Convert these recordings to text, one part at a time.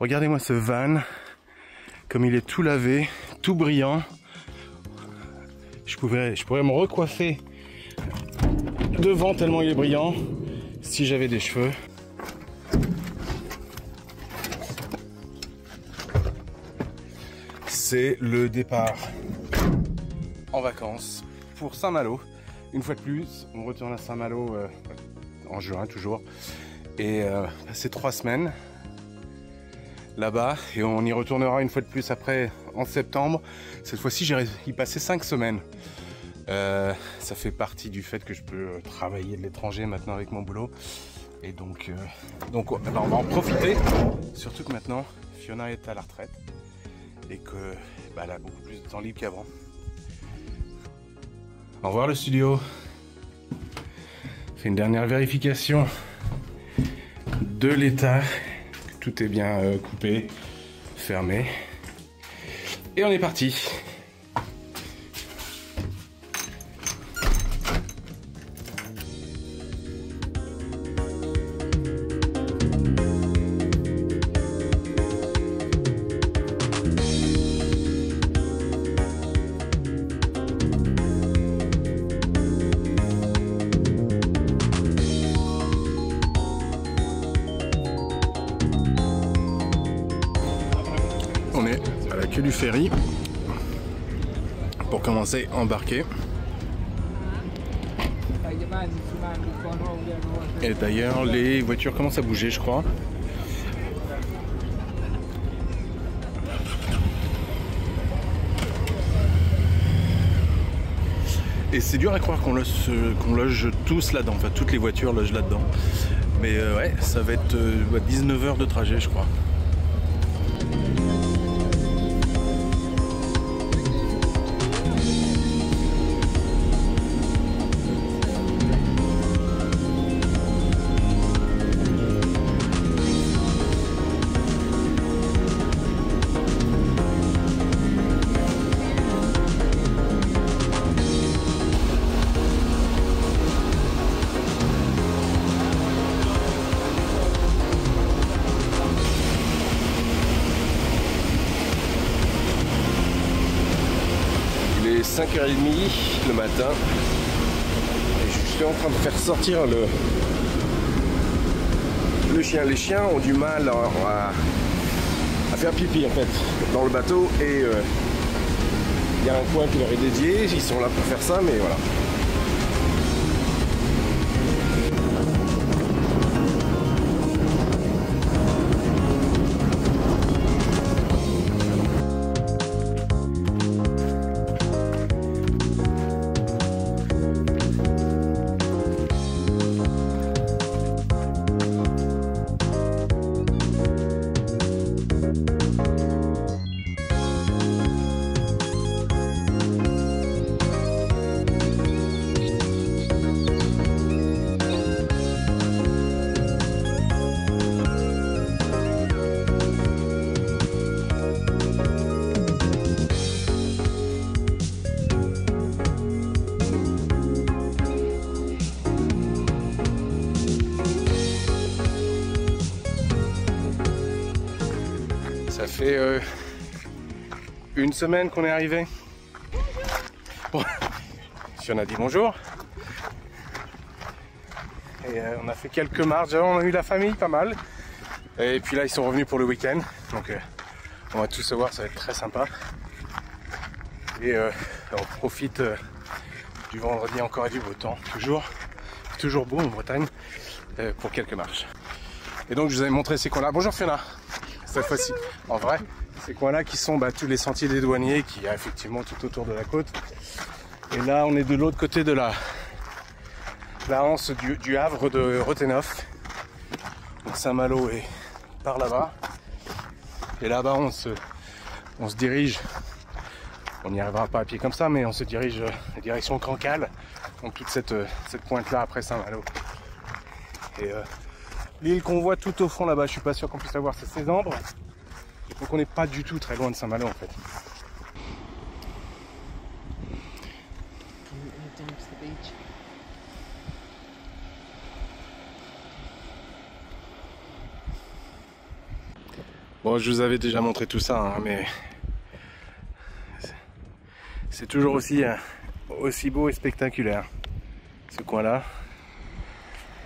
Regardez-moi ce van, comme il est tout lavé, tout brillant. Je pourrais me recoiffer devant tellement il est brillant, si j'avais des cheveux. C'est le départ en vacances pour Saint-Malo. Une fois de plus, on retourne à Saint-Malo en juin toujours. Et passer 3 semaines là-bas. Et on y retournera une fois de plus après en septembre. Cette fois-ci, j'irai y passer 5 semaines. Ça fait partie du fait que je peux travailler de l'étranger maintenant avec mon boulot. Et donc on va en profiter. Surtout que maintenant, Fiona est à la retraite. Et que elle a beaucoup plus de temps libre qu'avant. Au revoir le studio. Fait une dernière vérification de l'état. Tout est bien coupé, fermé. Et on est parti. On est à la queue du ferry pour commencer à embarquer. Et d'ailleurs, les voitures commencent à bouger, je crois. Et c'est dur à croire qu'on loge tous là-dedans, enfin toutes les voitures logent là-dedans. Mais ouais, ça va être 19 heures de trajet, je crois. Il est 5h30 le matin et je suis en train de faire sortir le chien. Les chiens ont du mal à faire pipi en fait dans le bateau et il y a un coin qui leur est dédié, ils sont là pour faire ça, mais voilà. Ça fait une semaine qu'on est arrivé. Bon, si on a dit bonjour. Et on a fait quelques marches. On a eu la famille pas mal. Et puis là, ils sont revenus pour le week-end. Donc on va tous se voir, ça va être très sympa. Et on profite du vendredi encore et du beau temps. Toujours beau en Bretagne pour quelques marches. Et donc je vous avais montré ces coins-là. Bonjour Fiona. Cette fois-ci, en vrai, ces coins-là qui sont tous les sentiers des douaniers qui y a effectivement tout autour de la côte. Et là, on est de l'autre côté de la anse du Havre de Rothénof. Donc Saint-Malo est par là-bas. Et là-bas, on se dirige. On n'y arrivera pas à pied comme ça, mais on se dirige direction Cancale. Donc toute cette pointe-là après Saint-Malo. Et l'île qu'on voit tout au fond là-bas, je suis pas sûr qu'on puisse la voir, c'est Cézembre. Donc on n'est pas du tout très loin de Saint-Malo en fait. Bon, je vous avais déjà montré tout ça, hein, mais c'est toujours aussi beau et spectaculaire, ce coin-là.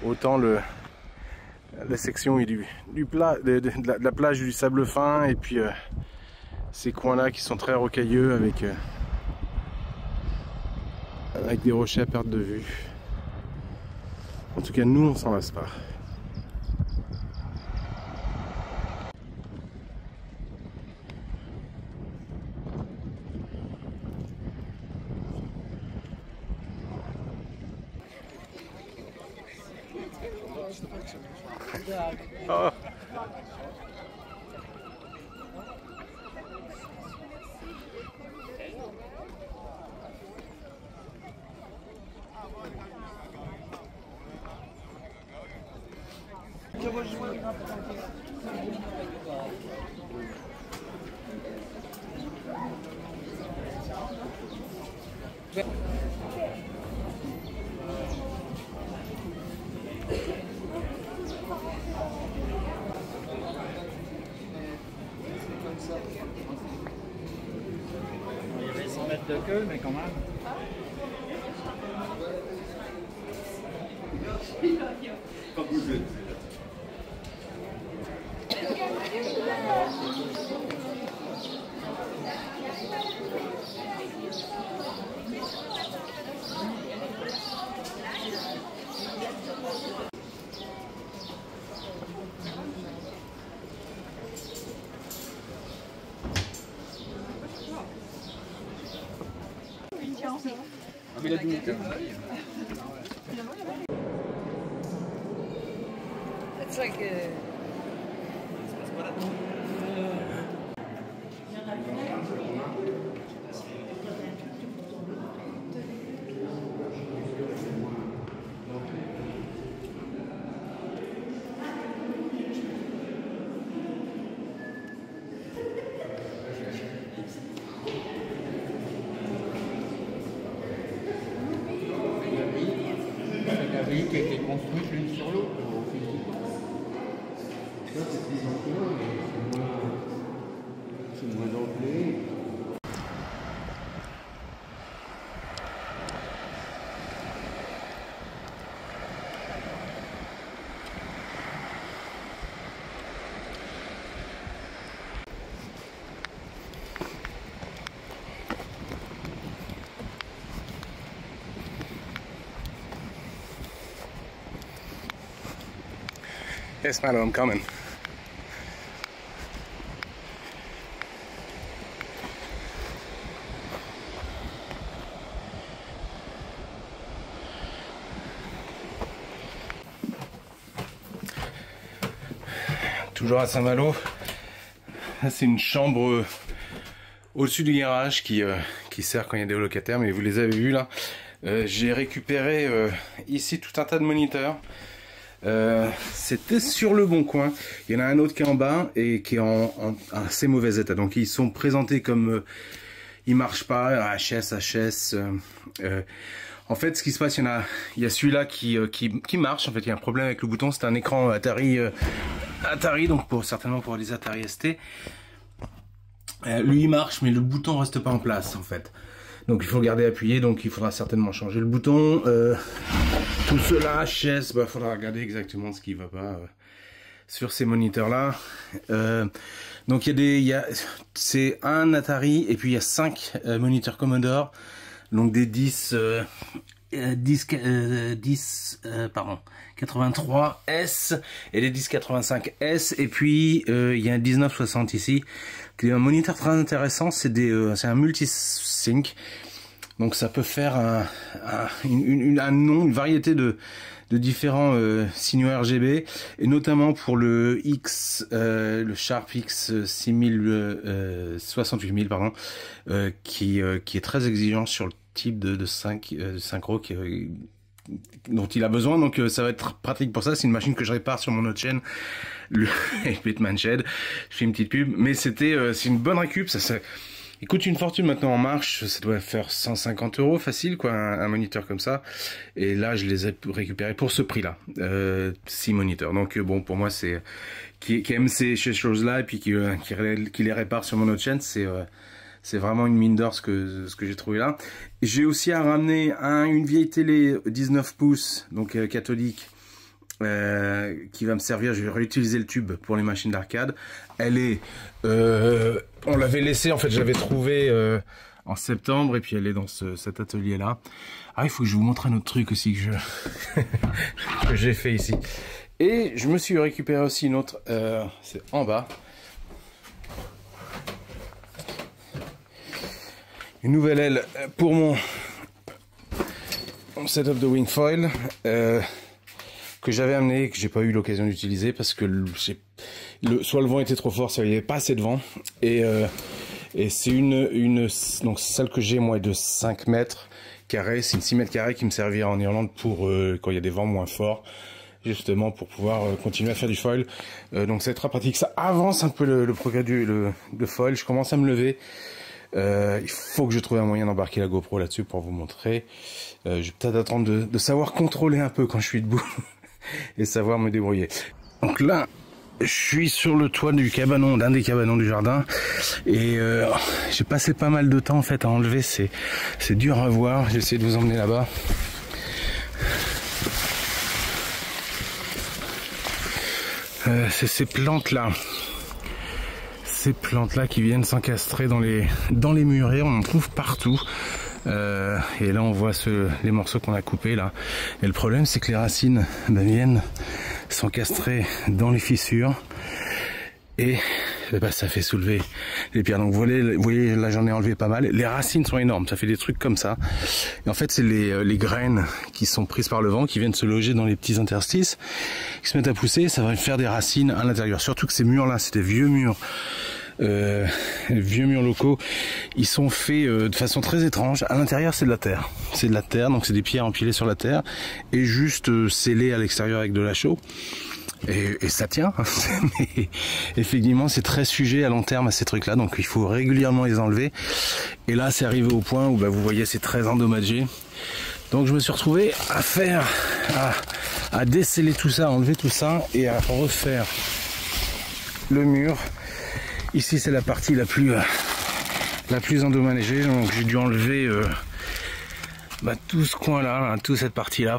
Autant la section de la plage du sable fin, et puis ces coins-là qui sont très rocailleux avec des rochers à perte de vue. En tout cas, nous, on s'en lasse pas. Oh. Il y avait 100 mètres de queue, mais quand même. It's like a... Qui a été construite l'une sur l'autre. C'est moins d'anglais. Yes, madam, I'm coming. Toujours à Saint-Malo. C'est une chambre au-dessus du garage qui sert quand il y a des locataires, mais vous les avez vus là. J'ai récupéré ici tout un tas de moniteurs. C'était sur le Bon Coin. Il y en a un autre qui est en bas et qui est en assez mauvais état. Donc ils sont présentés comme ils marchent pas, HS. En fait, ce qui se passe, il y a celui-là qui marche. En fait, il y a un problème avec le bouton. C'est un écran Atari, donc certainement pour les Atari ST. Lui il marche, mais le bouton reste pas en place en fait. Donc il faut le garder appuyé, donc il faudra certainement changer le bouton. Tout cela, HS, il faudra regarder exactement ce qui va pas sur ces moniteurs là. Donc c'est un Atari et puis il y a 5 moniteurs Commodore, donc des 83S et des 1085S, et puis il y a un 1960 ici, qui est un moniteur très intéressant. C'est un multisync, donc ça peut faire une variété de différents signaux RGB, et notamment pour le le Sharp X 68000 pardon, qui est très exigeant sur le type de synchro dont il a besoin. Donc ça va être pratique pour ça. C'est une machine que je répare sur mon autre chaîne, le 8-Man Shed. Je fais une petite pub, mais c'est une bonne récup. Il coûte une fortune maintenant en marche, ça doit faire 150 € facile, quoi, un moniteur comme ça. Et là, je les ai récupérés pour ce prix-là, 6 moniteurs. Donc bon, pour moi, c'est qui aime ces choses-là et puis qui les répare sur mon autre chaîne, c'est vraiment une mine d'or ce que j'ai trouvé là. J'ai aussi à ramener une vieille télé 19 pouces, donc cathodique, qui va me servir. Je vais réutiliser le tube pour les machines d'arcade. Elle est, on l'avait laissée, en fait, je l'avais trouvée en septembre et puis elle est dans cet atelier là. Ah, il faut que je vous montre un autre truc aussi que j'ai fait ici. Et je me suis récupéré aussi une autre, c'est en bas. Une nouvelle aile pour mon setup de wingfoil que j'avais amené et que j'ai pas eu l'occasion d'utiliser parce que soit le vent était trop fort, soit il n'y avait pas assez de vent. Et c'est donc celle que j'ai moi est de 5 mètres carrés, c'est une 6 mètres carrés qui me servira en Irlande pour quand il y a des vents moins forts, justement pour pouvoir continuer à faire du foil. Donc c'est très pratique, ça avance un peu le progrès de foil. Je commence à me lever. Il faut que je trouve un moyen d'embarquer la GoPro là-dessus pour vous montrer. Je vais peut-être attendre de savoir contrôler un peu quand je suis debout et savoir me débrouiller. Donc là, je suis sur le toit du cabanon, d'un des cabanons du jardin, et j'ai passé pas mal de temps en fait à enlever. C'est dur à voir. J'ai essayé de vous emmener là-bas. C'est ces plantes-là. Ces plantes-là qui viennent s'encastrer dans les murets, on en trouve partout. Et là on voit les morceaux qu'on a coupés là. Et le problème c'est que les racines viennent s'encastrer dans les fissures et ça fait soulever les pierres. Donc vous voyez là j'en ai enlevé pas mal. Les racines sont énormes, ça fait des trucs comme ça. Et en fait c'est les graines qui sont prises par le vent qui viennent se loger dans les petits interstices, qui se mettent à pousser, ça va faire des racines à l'intérieur. Surtout que ces murs là, c'est des vieux murs. Vieux murs locaux, ils sont faits de façon très étrange. À l'intérieur c'est de la terre, donc c'est des pierres empilées sur la terre et juste scellées à l'extérieur avec de la chaux. Et ça tient, mais effectivement c'est très sujet à long terme à ces trucs là, donc il faut régulièrement les enlever. Et là c'est arrivé au point où vous voyez c'est très endommagé. Donc je me suis retrouvé à déceler tout ça, à enlever tout ça et à refaire le mur. Ici c'est la partie la plus endommagée, donc j'ai dû enlever tout ce coin là, toute cette partie là,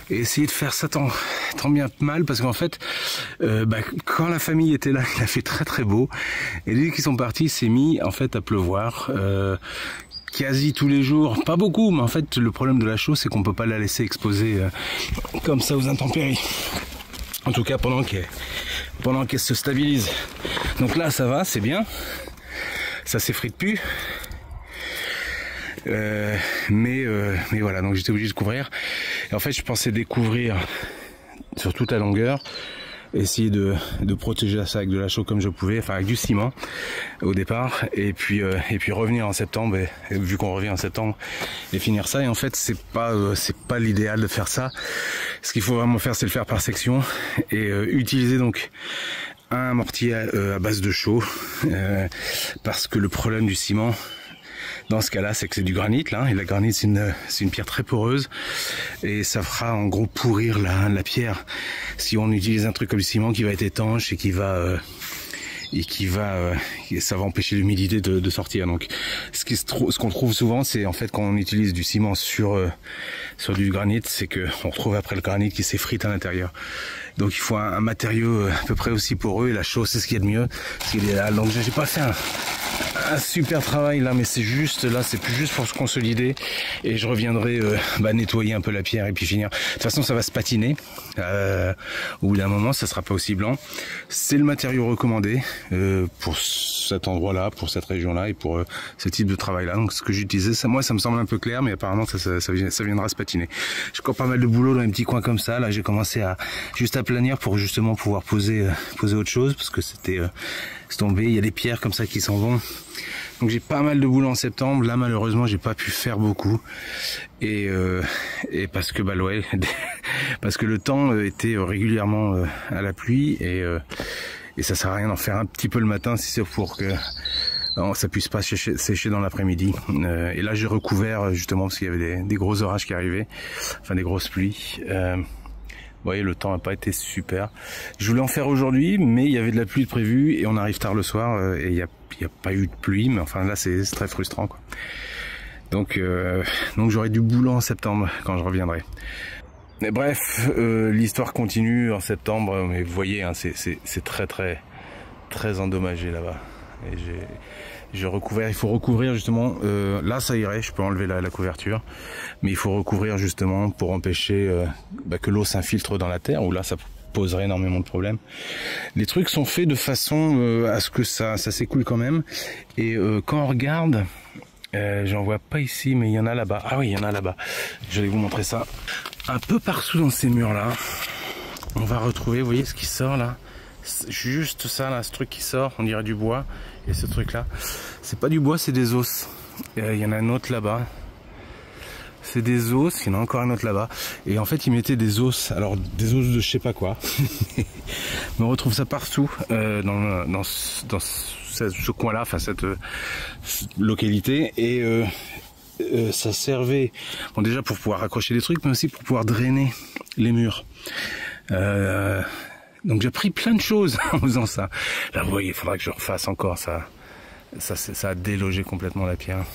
et essayer de faire ça tant bien que mal, parce qu'en fait quand la famille était là il a fait très très beau, et dès qu'ils sont partis il s'est mis en fait à pleuvoir quasi tous les jours, pas beaucoup, mais en fait le problème de la chaux c'est qu'on peut pas la laisser exposer comme ça aux intempéries, en tout cas pendant qu'elle se stabilise. Donc là ça va, c'est bien, ça s'effrite plus, mais voilà, donc j'étais obligé de couvrir. Et en fait je pensais découvrir sur toute la longueur, essayer de protéger ça avec de la chaux comme je pouvais, enfin avec du ciment au départ, et puis revenir en septembre, et vu qu'on revient en septembre, et finir ça. Et en fait c'est pas l'idéal de faire ça. Ce qu'il faut vraiment faire c'est le faire par section et utiliser donc un mortier à base de chaux, parce que le problème du ciment dans ce cas-là c'est que c'est du granit là, et la granit c'est une pierre très poreuse, et ça fera en gros pourrir la pierre si on utilise un truc comme le ciment qui va être étanche et ça va empêcher l'humidité de sortir. Donc ce qu'on trouve souvent c'est en fait quand on utilise du ciment sur du granit, c'est que on retrouve après le granit qui s'effrite à l'intérieur. Donc il faut un matériau à peu près aussi poreux, et la chaux c'est ce qu'il y a de mieux. Donc j'ai pas fait un super travail là, mais c'est juste là, c'est plus juste pour se consolider, et je reviendrai nettoyer un peu la pierre et puis finir. De toute façon ça va se patiner au bout d'un moment, ça sera pas aussi blanc. C'est le matériau recommandé pour cet endroit là, pour cette région là, et pour ce type de travail là. Donc ce que j'utilisais, ça me semble un peu clair, mais apparemment ça viendra se patiner. J'ai encore pas mal de boulot dans un petit coin comme ça. Là j'ai commencé juste à planir pour justement pouvoir poser autre chose, parce que c'est tombé, il y a des pierres comme ça qui s'en vont. Donc j'ai pas mal de boulot en septembre. Là malheureusement j'ai pas pu faire beaucoup, et parce que parce que le temps était régulièrement à la pluie, et ça sert à rien d'en faire un petit peu le matin si c'est pour que ça puisse pas sécher dans l'après-midi. Et là j'ai recouvert justement parce qu'il y avait des gros orages qui arrivaient, enfin des grosses pluies. Vous voyez, le temps n'a pas été super. Je voulais en faire aujourd'hui, mais il y avait de la pluie de prévu et on arrive tard le soir et il n'y a pas eu de pluie, mais enfin là c'est très frustrant, quoi. Donc j'aurai du boulot en septembre quand je reviendrai. Mais bref, l'histoire continue en septembre, mais vous voyez, hein, c'est très endommagé là-bas. Et j'ai recouvert, il faut recouvrir justement, là ça irait, je peux enlever la couverture, mais il faut recouvrir justement pour empêcher que l'eau s'infiltre dans la terre, où là ça poserait énormément de problèmes. Les trucs sont faits de façon à ce que ça s'écoule quand même, et quand on regarde, j'en vois pas ici, mais il y en a là-bas. Ah oui, il y en a là-bas, je vais vous montrer ça. Un peu partout dans ces murs là, on va retrouver, vous voyez ce qui sort là, juste ça là, ce truc qui sort, on dirait du bois. Et ce truc là, c'est pas du bois, c'est des os. Il y en a un autre là-bas, c'est des os, il y en a encore un autre là-bas. Et en fait ils mettaient des os, alors des os de je sais pas quoi. Mais on retrouve ça partout dans ce coin là, enfin cette localité. Et ça servait, bon, déjà pour pouvoir accrocher des trucs, mais aussi pour pouvoir drainer les murs. Donc j'ai appris plein de choses en faisant ça. Là vous voyez, il faudra que je refasse encore ça a délogé complètement la pierre.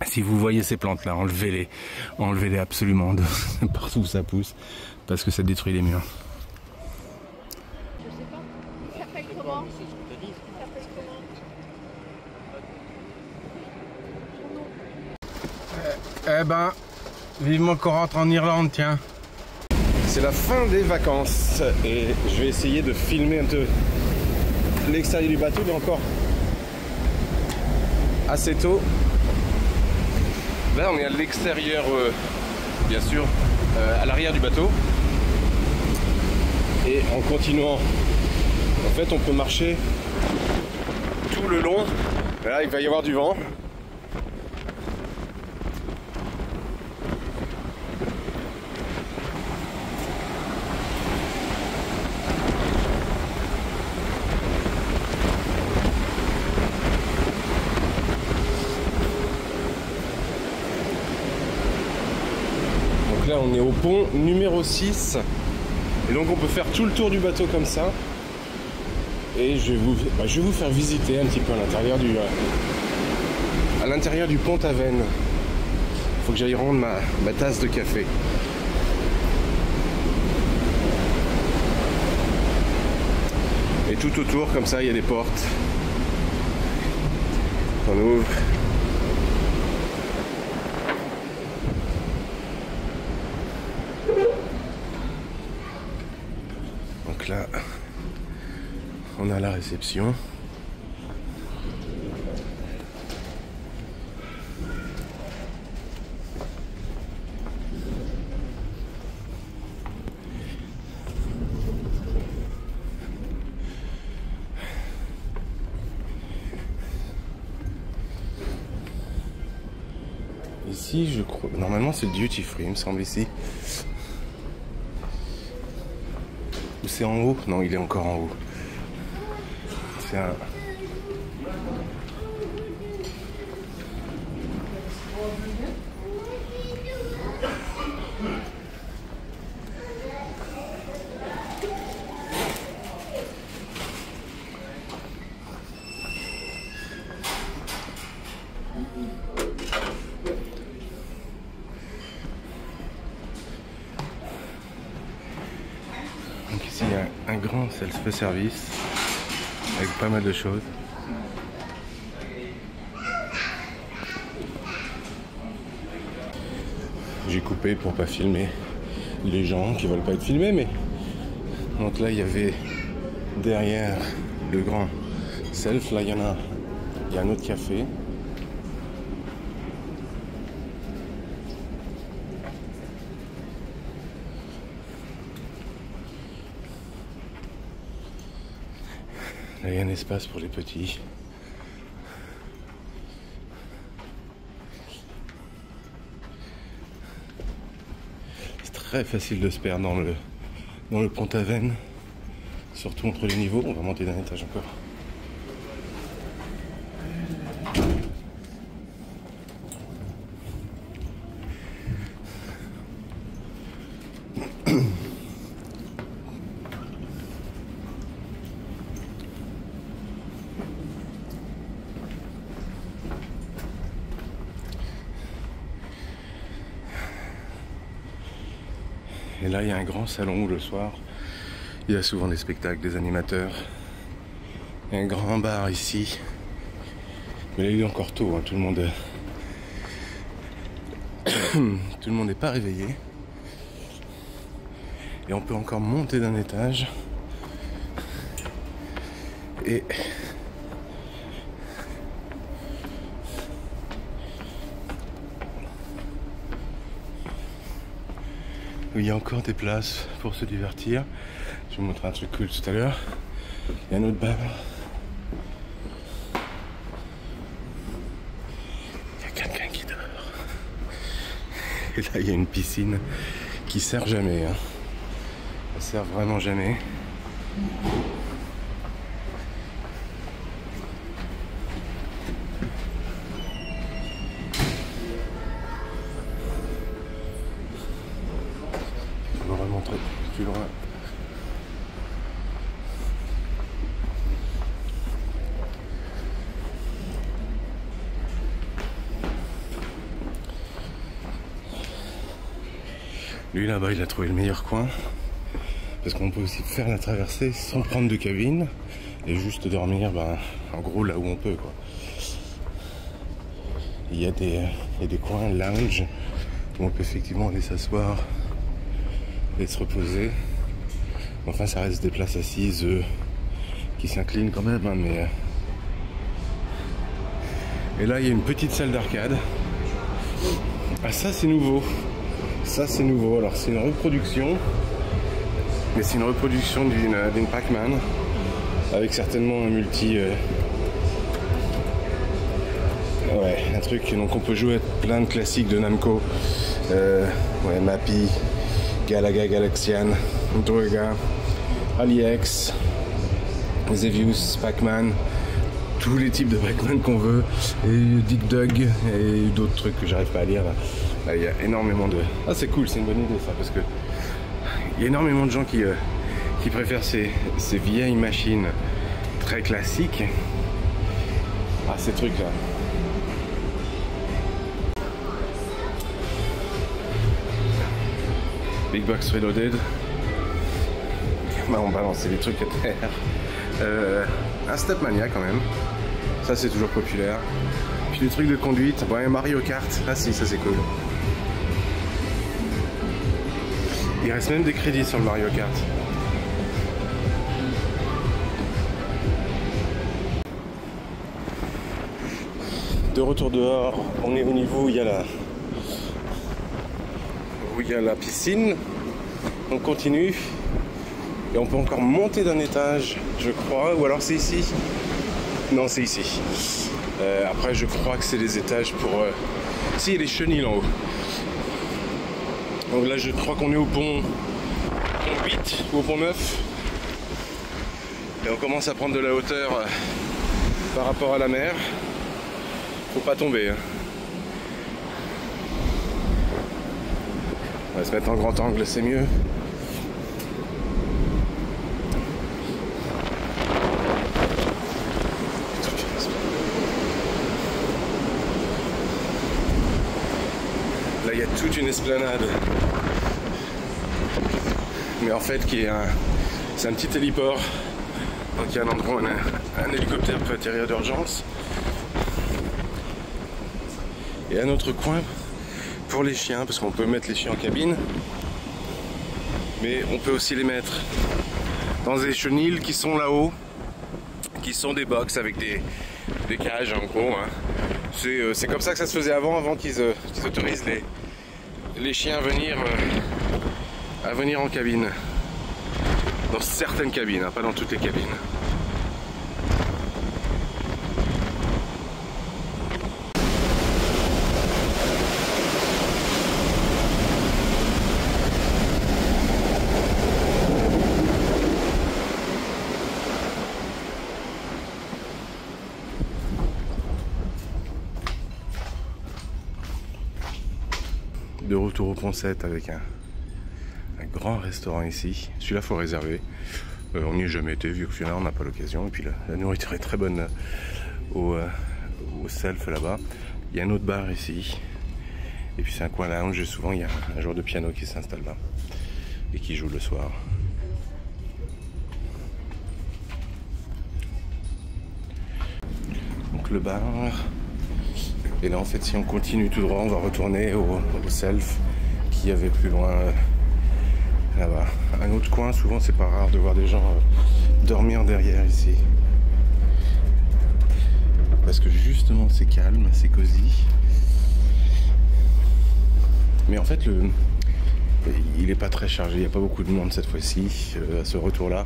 Si vous voyez ces plantes là, enlevez-les absolument de partout où ça pousse, parce que ça détruit les murs. Je sais pas. Il s'appelle comment? Eh ben, vivement qu'on rentre en Irlande, tiens. C'est la fin des vacances et je vais essayer de filmer un peu l'extérieur du bateau. Il est encore assez tôt. Là on est à l'extérieur, bien sûr, à l'arrière du bateau. Et en continuant, en fait on peut marcher tout le long. Là il va y avoir du vent. Là on est au pont numéro 6 et donc on peut faire tout le tour du bateau comme ça, et je vais vous faire visiter un petit peu à l'intérieur du Pont-Aven. Il faut que j'aille rendre ma tasse de café. Et tout autour comme ça il y a des portes qu'on ouvre. Là, on a la réception. Ici, je crois, normalement c'est le duty free, il me semble ici. Ou c'est en haut? Non, il est encore en haut. C'est un... Donc ici il y a un grand self-service avec pas mal de choses. J'ai coupé pour pas filmer les gens qui veulent pas être filmés, mais donc là il y avait derrière le grand self, là il y a un autre café. Là, il y a un espace pour les petits. C'est très facile de se perdre dans le Pont-Aven, surtout entre les niveaux. On va monter d'un étage encore. Et là il y a un grand salon où le soir il y a souvent des spectacles, des animateurs. Il y a un grand bar ici. Mais là il est encore tôt, hein. Tout le monde n'est pas réveillé. Et on peut encore monter d'un étage. Et il y a encore des places pour se divertir. Je vais vous montrer un truc cool tout à l'heure. Il y a un autre bar. Il y a quelqu'un qui dort. Et là il y a une piscine qui sert jamais, hein. Elle sert vraiment jamais. Je vais remontrer plus loin. Lui là-bas il a trouvé le meilleur coin. Parce qu'on peut aussi faire la traversée sans prendre de cabine. Et juste dormir en gros là où on peut, quoi. Il y a des coins lounge où on peut effectivement aller s'asseoir et se reposer. Enfin ça reste des places assises qui s'inclinent quand même, hein, mais... Et là il y a une petite salle d'arcade. Ah ça c'est nouveau. Ça c'est nouveau, alors c'est une reproduction. Mais c'est une reproduction d'une Pac-Man. Avec certainement un multi... Ouais, un truc, donc on peut jouer à plein de classiques de Namco. Ouais, Mappy, Galaga Galaxian, Droga, AliEx, Xevious, Pac-Man, tous les types de Pac-Man qu'on veut, et Dig Dug, et d'autres trucs que j'arrive pas à lire. Là, il y a énormément de... Ah c'est cool, c'est une bonne idée ça, parce que il y a énormément de gens qui préfèrent ces vieilles machines très classiques à ces trucs là. Big Box Reloaded. Bah, on balançait des trucs à terre. Un Stepmania quand même. Ça c'est toujours populaire. Puis des trucs de conduite. Ouais, Mario Kart. Ah si, ça c'est cool. Il reste même des crédits sur le Mario Kart. De retour dehors, on est au niveau où il y a la piscine. On continue et on peut encore monter d'un étage, je crois, ou alors c'est ici. Non, c'est ici. Après, je crois que c'est des étages pour... Si, il y a les chenilles en haut. Donc là, je crois qu'on est au pont 8 ou au pont 9. Et on commence à prendre de la hauteur par rapport à la mer. Faut pas tomber, hein. On va se mettre en grand angle, c'est mieux. Là, il y a toute une esplanade. Mais en fait, c'est un petit héliport. Donc il y a un endroit où un hélicoptère peut atterrir d'urgence. Et un autre coin pour les chiens, parce qu'on peut mettre les chiens en cabine, mais on peut aussi les mettre dans des chenilles qui sont là-haut, qui sont des box avec des cages en gros, hein. C'est comme ça que ça se faisait avant qu'ils autorisent les chiens à venir en cabine. Dans certaines cabines, hein, pas dans toutes les cabines. De retour au pont 7 avec un grand restaurant ici. Celui-là faut réserver. On n'y est jamais été vu qu'au final on n'a pas l'occasion. Et puis la nourriture est très bonne au self là-bas. Il y a un autre bar ici. Et puis c'est un coin lounge et souvent il y a un joueur de piano qui s'installe là. et qui joue le soir. Donc le bar. Et là en fait si on continue tout droit on va retourner au self qu'il y avait plus loin là-bas. Un autre coin, souvent c'est pas rare de voir des gens dormir derrière ici. Parce que justement c'est calme, c'est cosy. Mais en fait il est pas très chargé, il n'y a pas beaucoup de monde cette fois-ci à ce retour-là.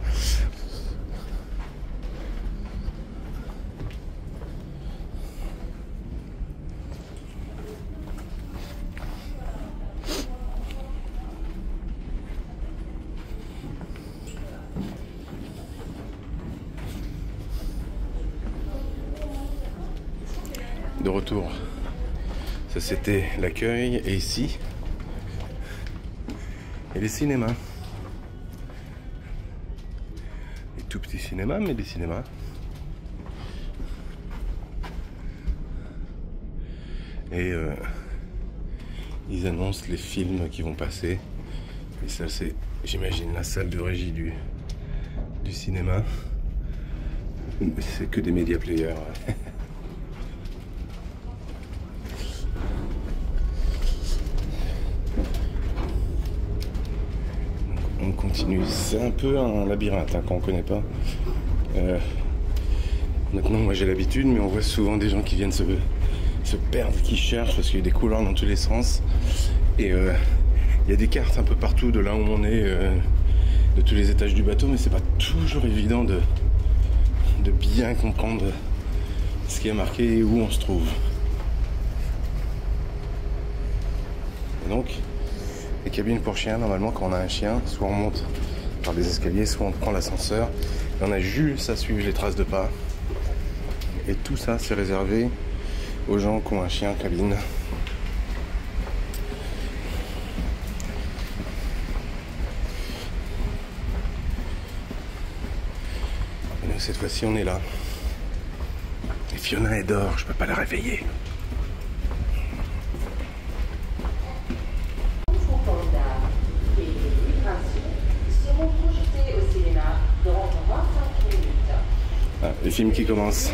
De retour, ça c'était l'accueil et ici et les cinémas, les tout petits cinémas mais des cinémas. Et ils annoncent les films qui vont passer et ça c'est j'imagine la salle de régie du cinéma. C'est que des média players. On continue, c'est un peu un labyrinthe hein, quand on connaît pas. Maintenant moi j'ai l'habitude, mais on voit souvent des gens qui viennent se perdre, qui cherchent parce qu'il y a des couloirs dans tous les sens. Et il y a des cartes un peu partout de là où on est, de tous les étages du bateau, mais c'est pas toujours évident de bien comprendre ce qui est marqué et où on se trouve. Et donc les cabines pour chiens, normalement quand on a un chien, soit on monte par des escaliers, soit on prend l'ascenseur. Et on a juste à suivre les traces de pas. Et tout ça c'est réservé aux gens qui ont un chien en cabine. Et nous cette fois-ci on est là. Et Fiona elle dort, je peux pas la réveiller. Ah, le film qui commence.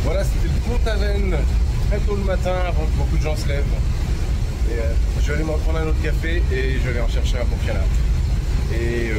Voilà, c'était le Pont-Aven, très tôt le matin avant que beaucoup de gens se lèvent. Et je vais aller m'en prendre un autre café et je vais aller en chercher un pour Fiona. Et